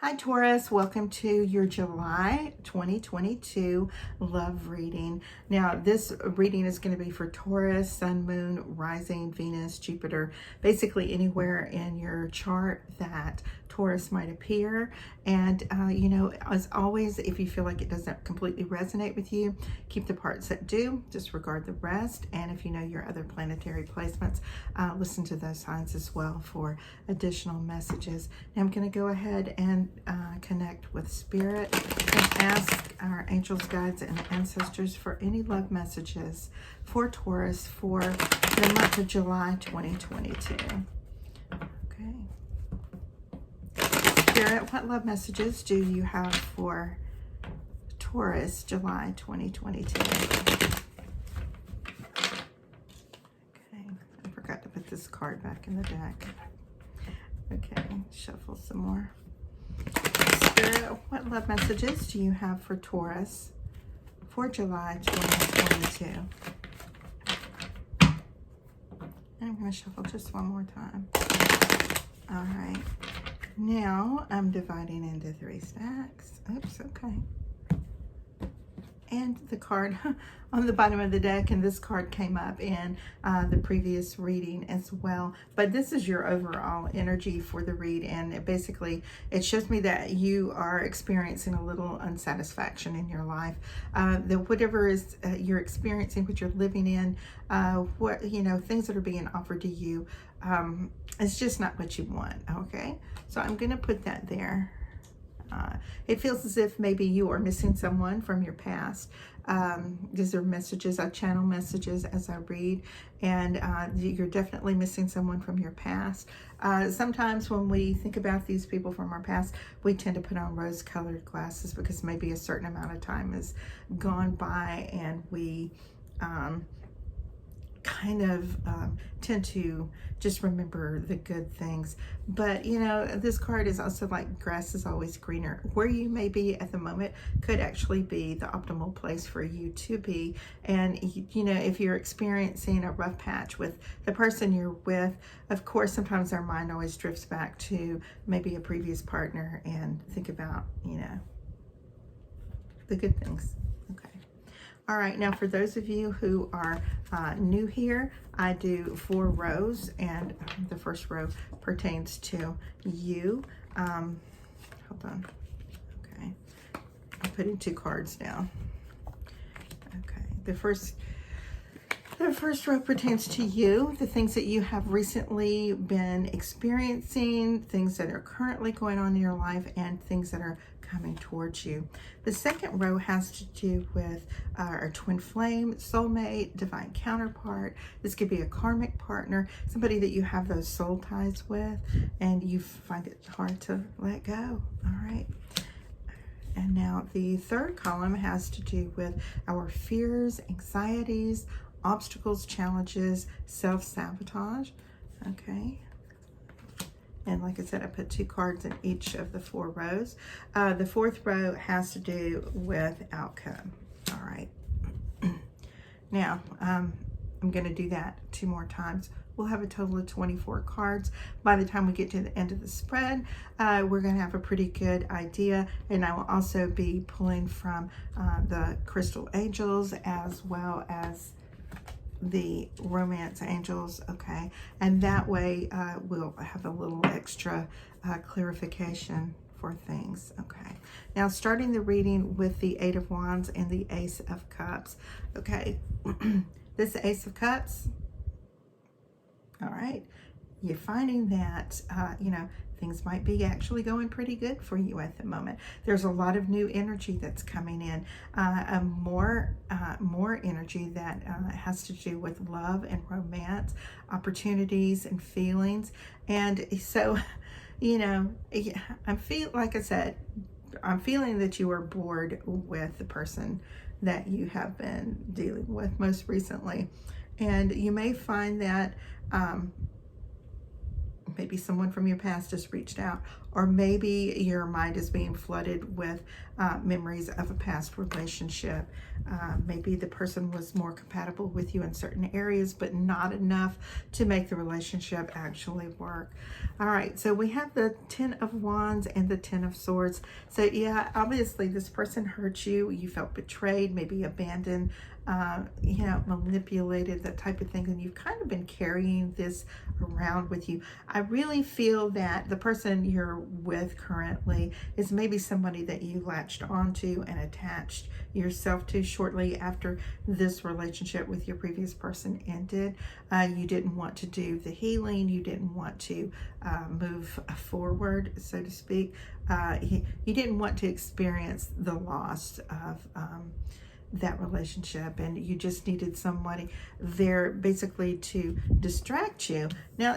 Hi Taurus, welcome to your July 2022 love reading. Now this reading is going to be for Taurus, Sun, Moon, Rising, Venus, Jupiter, basically anywhere in your chart that Taurus might appear. And you know, as always, if you feel like it doesn't completely resonate with you, keep the parts that do, disregard the rest. And if you know your other planetary placements, listen to those signs as well for additional messages. Now I'm going to go ahead and connect with Spirit and ask our angels, guides, and ancestors for any love messages for Taurus for the month of July 2022. Okay. Spirit, what love messages do you have for Taurus, July 2022? Okay, I forgot to put this card back in the deck. Okay, shuffle some more. Spirit, what love messages do you have for Taurus for July 2022? And I'm going to shuffle just one more time. All right. Now I'm dividing into 3 stacks. Oops, okay. And the card on the bottom of the deck, and this card came up in the previous reading as well. But this is your overall energy for the read, and it shows me that you are experiencing a little unsatisfaction in your life. That whatever is you're experiencing, what you're living in, things that are being offered to you, it's just not what you want. Okay, so I'm going to put that there. It feels as if maybe you are missing someone from your past. These are messages, I channel messages as I read, and you're definitely missing someone from your past. Sometimes when we think about these people from our past, we tend to put on rose-colored glasses because maybe a certain amount of time has gone by, and we tend to just remember the good things. But you know, this card is also like grass is always greener. Where you may be at the moment could actually be the optimal place for you to be. And you know, if you're experiencing a rough patch with the person you're with, of course sometimes our mind always drifts back to maybe a previous partner and think about, you know, the good things. Okay. All right, now for those of you who are new here, I do 4 rows, and the first row pertains to you. Hold on. Okay, I'm putting 2 cards down. Okay, the first row pertains to you, the things that you have recently been experiencing, things that are currently going on in your life, and things that are coming towards you. The second row has to do with our twin flame, soulmate, divine counterpart. This could be a karmic partner, somebody that you have those soul ties with, and you find it hard to let go. All right. And now the third column has to do with our fears, anxieties, obstacles, challenges, self-sabotage. Okay. And like I said, I put 2 cards in each of the 4 rows. The fourth row has to do with outcome. All right. Now, I'm going to do that 2 more times. We'll have a total of 24 cards. By the time we get to the end of the spread, we're going to have a pretty good idea. And I will also be pulling from the crystal angels as well as the romance angels. Okay, and that way we'll have a little extra clarification for things. Okay, now starting the reading with the 8 of Wands and the Ace of Cups. Okay, this Ace of Cups, all right, you're finding that you know, things might be actually going pretty good for you at the moment. There's a lot of new energy that's coming in, more energy that has to do with love and romance, opportunities and feelings. And so, you know, like I said, I'm feeling that you are bored with the person that you have been dealing with most recently. And you may find that maybe someone from your past has reached out, or maybe your mind is being flooded with memories of a past relationship. Maybe the person was more compatible with you in certain areas, but not enough to make the relationship actually work. All right, so we have the 10 of Wands and the 10 of Swords. So yeah, obviously this person hurt you. You felt betrayed, maybe abandoned, manipulated, that type of thing. And you've kind of been carrying this around with you. I really feel that the person you're with currently is maybe somebody that you latched onto and attached yourself to shortly after this relationship with your previous person ended. You didn't want to do the healing. You didn't want to move forward, so to speak. You didn't want to experience the loss of that relationship, and you just needed somebody there basically to distract you. Now,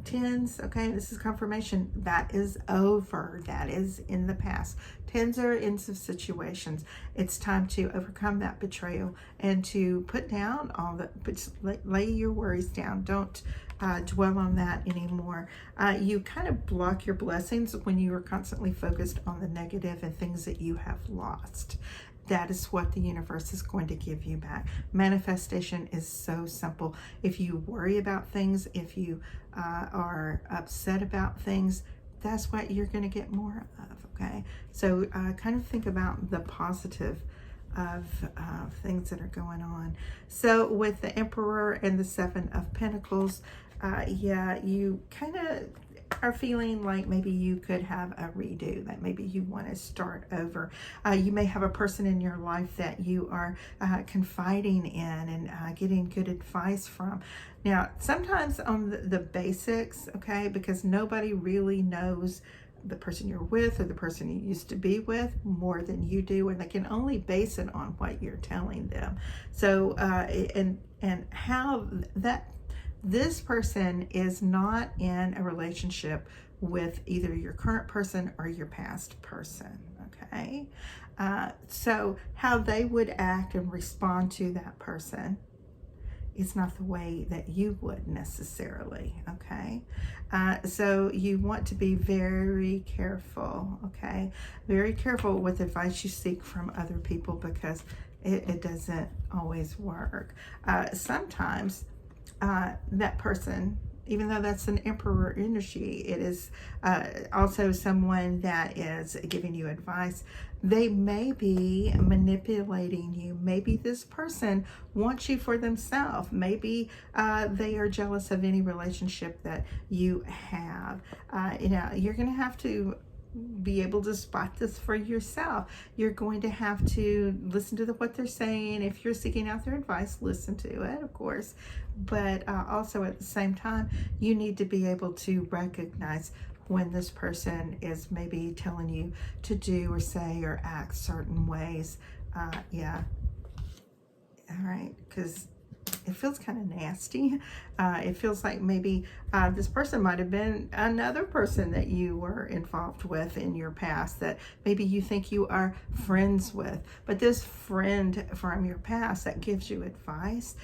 tens, okay, this is confirmation. That is over. That is in the past. Tens are in some situations. It's time to overcome that betrayal and to put down all the, lay your worries down. Don't dwell on that anymore. You kind of block your blessings when you are constantly focused on the negative and things that you have lost. That is what the universe is going to give you back. Manifestation is so simple. If you worry about things, if you are upset about things, that's what you're going to get more of, okay? So kind of think about the positive of things that are going on. So with the Emperor and the Seven of Pentacles, you kind of are feeling like maybe you could have a redo, that maybe you want to start over. You may have a person in your life that you are confiding in and getting good advice from. Now, sometimes on the basics, okay, because nobody really knows the person you're with or the person you used to be with more than you do, and they can only base it on what you're telling them. So, and how that this person is not in a relationship with either your current person or your past person, okay? So how they would act and respond to that person is not the way that you would necessarily, okay? So you want to be very careful, okay? Very careful with advice you seek from other people, because it doesn't always work. Sometimes that person, even though that's an Emperor energy, it is also someone that is giving you advice. They may be manipulating you. Maybe this person wants you for themselves. Maybe they are jealous of any relationship that you have. You're going to have to be able to spot this for yourself. You're going to have to listen to what they're saying. If you're seeking out their advice, listen to it, of course. But also at the same time, you need to be able to recognize when this person is maybe telling you to do or say or act certain ways. Yeah. All right, because it feels kind of nasty. It feels like maybe this person might have been another person that you were involved with in your past that maybe you think you are friends with. But this friend from your past that gives you advice,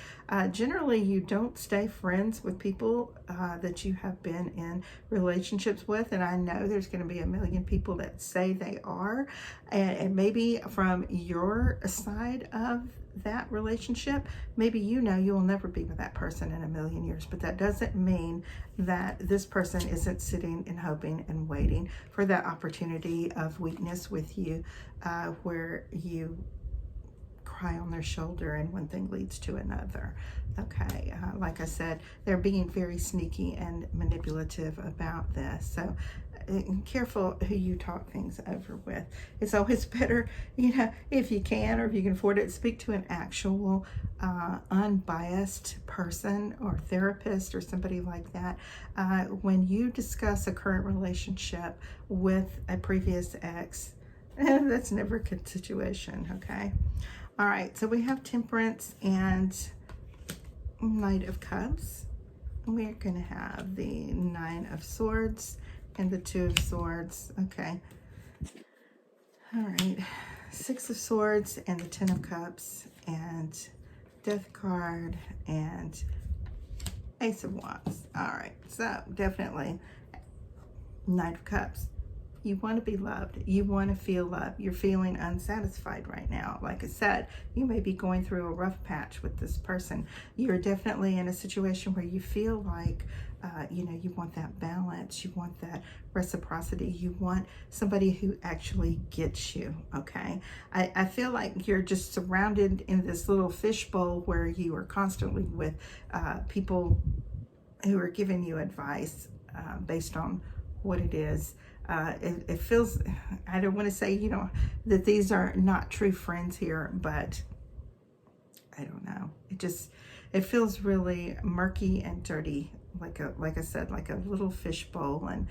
generally you don't stay friends with people that you have been in relationships with. And I know there's going to be a million people that say they are. And maybe from your side of that relationship, maybe you'll never be with that person in a million years, but that doesn't mean that this person isn't sitting and hoping and waiting for that opportunity of weakness with you, where you cry on their shoulder and one thing leads to another. Okay, like I said, they're being very sneaky and manipulative about this. So careful who you talk things over with. It's always better, if you can, or if you can afford it, speak to an actual unbiased person or therapist or somebody like that. When you discuss a current relationship with a previous ex, that's never a good situation, okay? All right, so we have Temperance and Knight of Cups. We're going to have the Nine of Swords and the Two of Swords. Okay. All right. Six of Swords and the Ten of Cups and Death card and Ace of Wands. All right, so definitely Knight of Cups. You want to be loved. You want to feel loved. You're feeling unsatisfied right now. Like I said, you may be going through a rough patch with this person. You're definitely in a situation where you feel like, you know, you want that balance. You want that reciprocity. You want somebody who actually gets you, okay? I feel like you're just surrounded in this little fishbowl where you are constantly with people who are giving you advice based on what it is. It feels, I don't want to say, you know, that these are not true friends here, but I don't know. It feels really murky and dirty, like I said, like a little fishbowl, and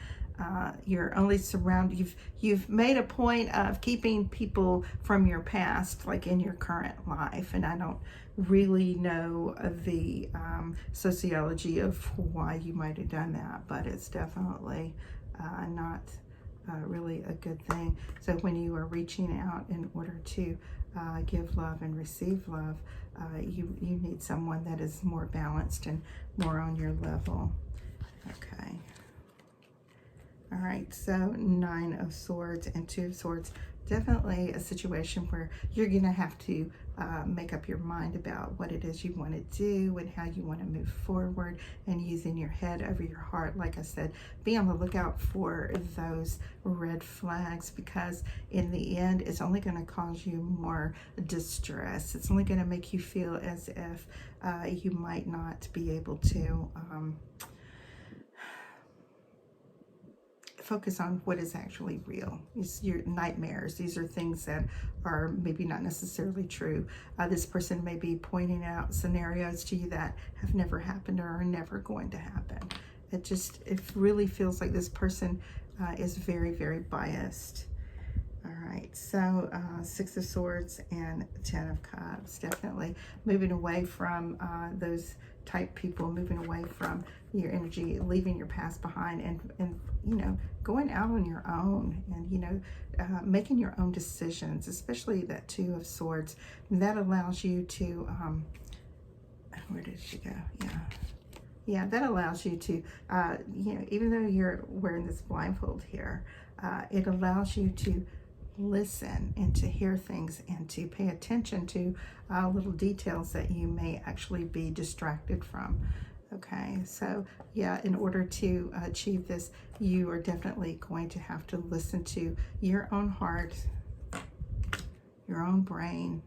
you're only surrounded. You've made a point of keeping people from your past, like in your current life, and I don't really know the sociology of why you might have done that, but it's definitely not really a good thing. So when you are reaching out in order to give love and receive love, you need someone that is more balanced and more on your level. Okay. All right, so 9 of Swords and 2 of Swords. Definitely a situation where you're gonna have to make up your mind about what it is you want to do and how you want to move forward, and using your head over your heart. Like I said, be on the lookout for those red flags, because in the end, it's only going to cause you more distress. It's only going to make you feel as if you might not be able to focus on what is actually real. It's your nightmares. These are things that are maybe not necessarily true. This person may be pointing out scenarios to you that have never happened or are never going to happen. It really feels like this person is very, very biased. All right, so 6 of Swords and 10 of Cups. Definitely moving away from those type people, moving away from your energy, leaving your past behind, and you know, going out on your own, and you know, making your own decisions, especially that 2 of Swords. That allows you to where did she go? Yeah, that allows you to you know, even though you're wearing this blindfold here, it allows you to listen and to hear things and to pay attention to little details that you may actually be distracted from. Okay, so yeah, in order to achieve this, you are definitely going to have to listen to your own heart, your own brain,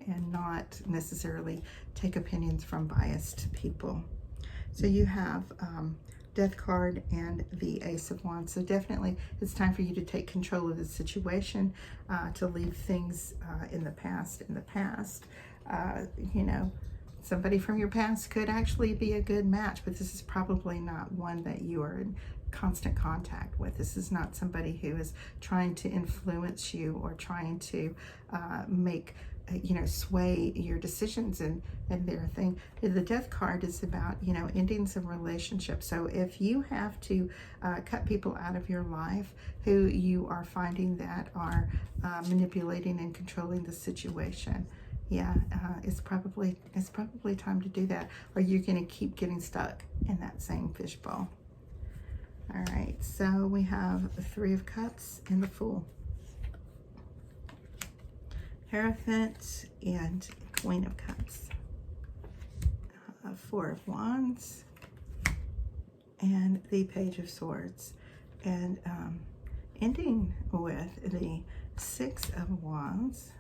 and not necessarily take opinions from biased people. So you have Death card and the Ace of Wands. So definitely it's time for you to take control of the situation, to leave things in the past. You know, somebody from your past could actually be a good match, but this is probably not one that you are in constant contact with. This is not somebody who is trying to influence you or trying to make, you know, sway your decisions and their thing. The Death card is about, you know, ending some relationships. So if you have to cut people out of your life who you are finding that are manipulating and controlling the situation, yeah, it's probably time to do that, or you're going to keep getting stuck in that same fishbowl. All right, so we have the 3 of Cups and the Fool, Hierophant and Queen of Cups, 4 of Wands and the Page of Swords, and ending with the 6 of Wands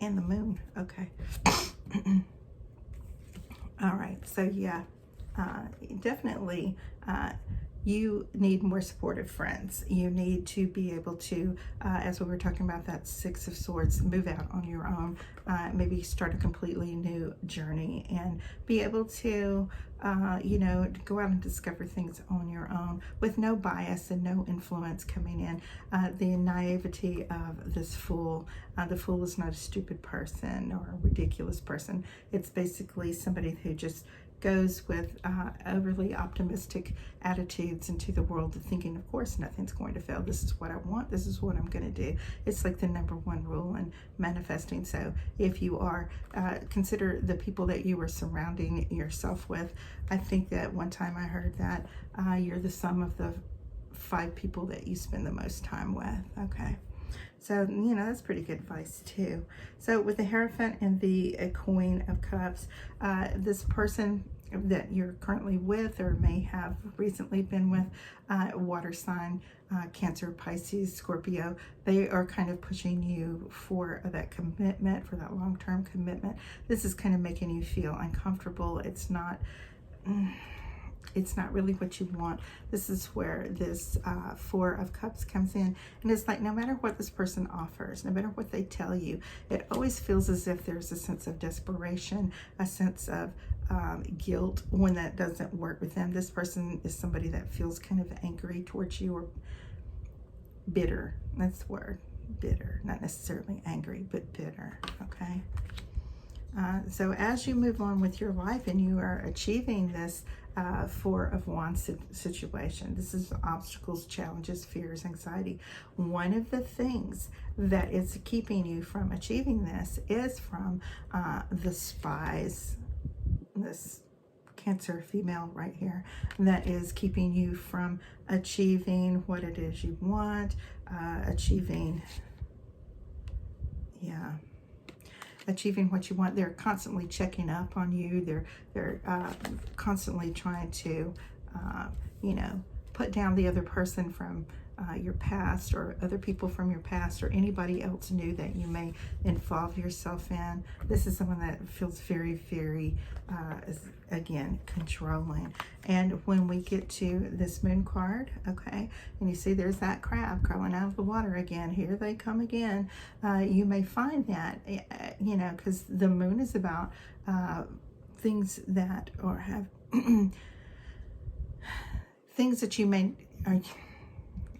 and the Moon. Okay. All right, so yeah, definitely you need more supportive friends. You need to be able to, as we were talking about that 6 of Swords, move out on your own, maybe start a completely new journey and be able to, you know, go out and discover things on your own with no bias and no influence coming in. The naivety of this Fool. The Fool is not a stupid person or a ridiculous person. It's basically somebody who just goes with overly optimistic attitudes into the world, thinking, of course, nothing's going to fail. This is what I want. This is what I'm going to do. It's like the #1 rule in manifesting. So if you are, consider the people that you are surrounding yourself with. I think that one time I heard that you're the sum of the 5 people that you spend the most time with. Okay. So, you know, that's pretty good advice too. So with the Hierophant and the Queen of Cups, this person that you're currently with or may have recently been with, water sign, Cancer, Pisces, Scorpio, they are kind of pushing you for that commitment, for that long-term commitment. This is kind of making you feel uncomfortable. It's not really what you want. This is where this 4 of Cups comes in. And it's like, no matter what this person offers, no matter what they tell you, it always feels as if there's a sense of desperation, a sense of guilt when that doesn't work with them. This person is somebody that feels kind of angry towards you, or bitter. That's the word, bitter. Not necessarily angry, but bitter, okay? So as you move on with your life and you are achieving this 4 of Wands situation, this is obstacles, challenges, fears, anxiety. One of the things that is keeping you from achieving this is from the spies, this Cancer female right here, that is keeping you from achieving what it is you want, achieving what you want. They're constantly checking up on you. They're constantly trying to, you know, put down the other person from your past, or other people from your past, or anybody else new that you may involve yourself in. This is someone that feels very, very, again, controlling. And when we get to this Moon card, okay, and you see there's that crab crawling out of the water again. Here they come again. You may find that, you know, because the Moon is about things that, or have things that you may,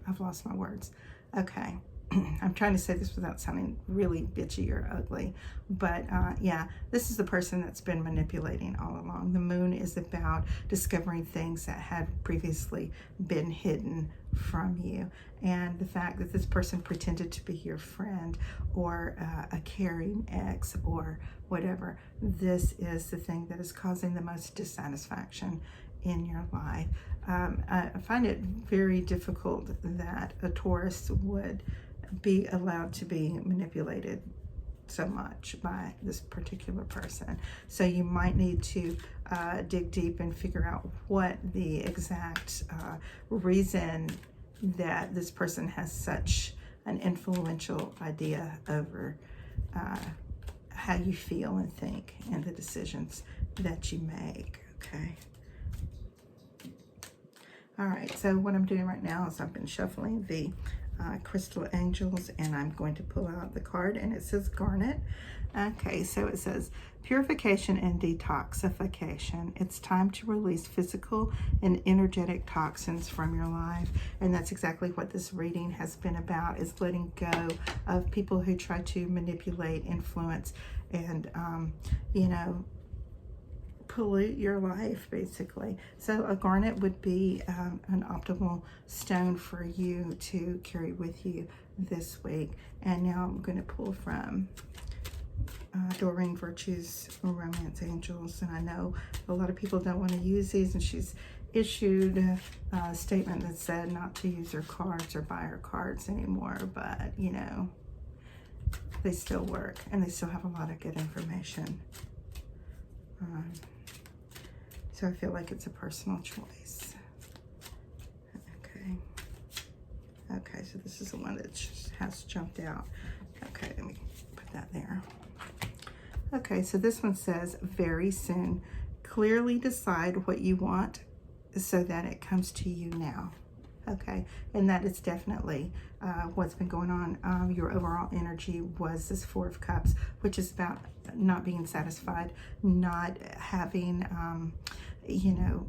I've lost my words. Okay. I'm trying to say this without sounding really bitchy or ugly, but yeah, this is the person that's been manipulating all along. The Moon is about discovering things that had previously been hidden from you, and the fact that this person pretended to be your friend, or a caring ex, or whatever. This is the thing that is causing the most dissatisfaction in your life. I find it very difficult that a Taurus would be allowed to be manipulated so much by this particular person. So you might need to dig deep and figure out what the exact reason that this person has such an influential idea over how you feel and think and the decisions that you make, okay? All right, so what I'm doing right now is I've been shuffling the crystal angels, and I'm going to pull out the card, and it says garnet. Okay, so it says purification and detoxification. It's time to release physical and energetic toxins from your life. And that's exactly what this reading has been about, is letting go of people who try to manipulate, influence, and you know, pollute your life, basically. So a garnet would be an optimal stone for you to carry with you this week. And now I'm going to pull from Doreen Virtue's Romance Angels, and I know a lot of people don't want to use these, and she's issued a statement that said not to use her cards or buy her cards anymore, but you know, they still work and they still have a lot of good information. So I feel like it's a personal choice. Okay, so this is the one that just has jumped out. Okay, let me put that there. Okay, so this one says, very soon, clearly decide what you want so that it comes to you now. Okay, and that is definitely what's been going on. Your overall energy was this 4 of Cups, which is about not being satisfied, not having, you know,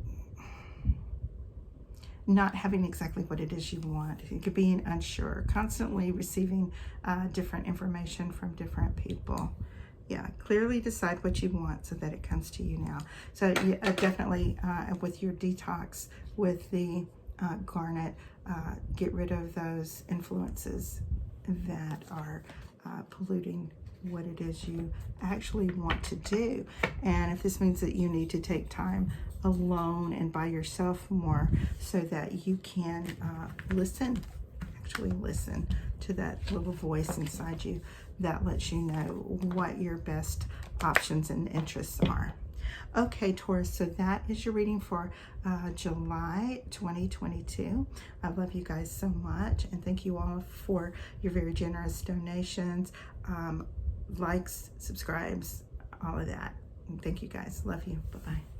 not having exactly what it is you want. You could be unsure, constantly receiving different information from different people. Yeah, clearly decide what you want so that it comes to you now. So yeah, definitely with your detox, with the garnet, get rid of those influences that are polluting what it is you actually want to do. And if this means that you need to take time alone and by yourself more so that you can listen, actually listen to that little voice inside you that lets you know what your best options and interests are. Okay, Taurus, so that is your reading for July 2022. I love you guys so much, and thank you all for your very generous donations, likes, subscribes, all of that. And thank you guys. Love you. Bye-bye.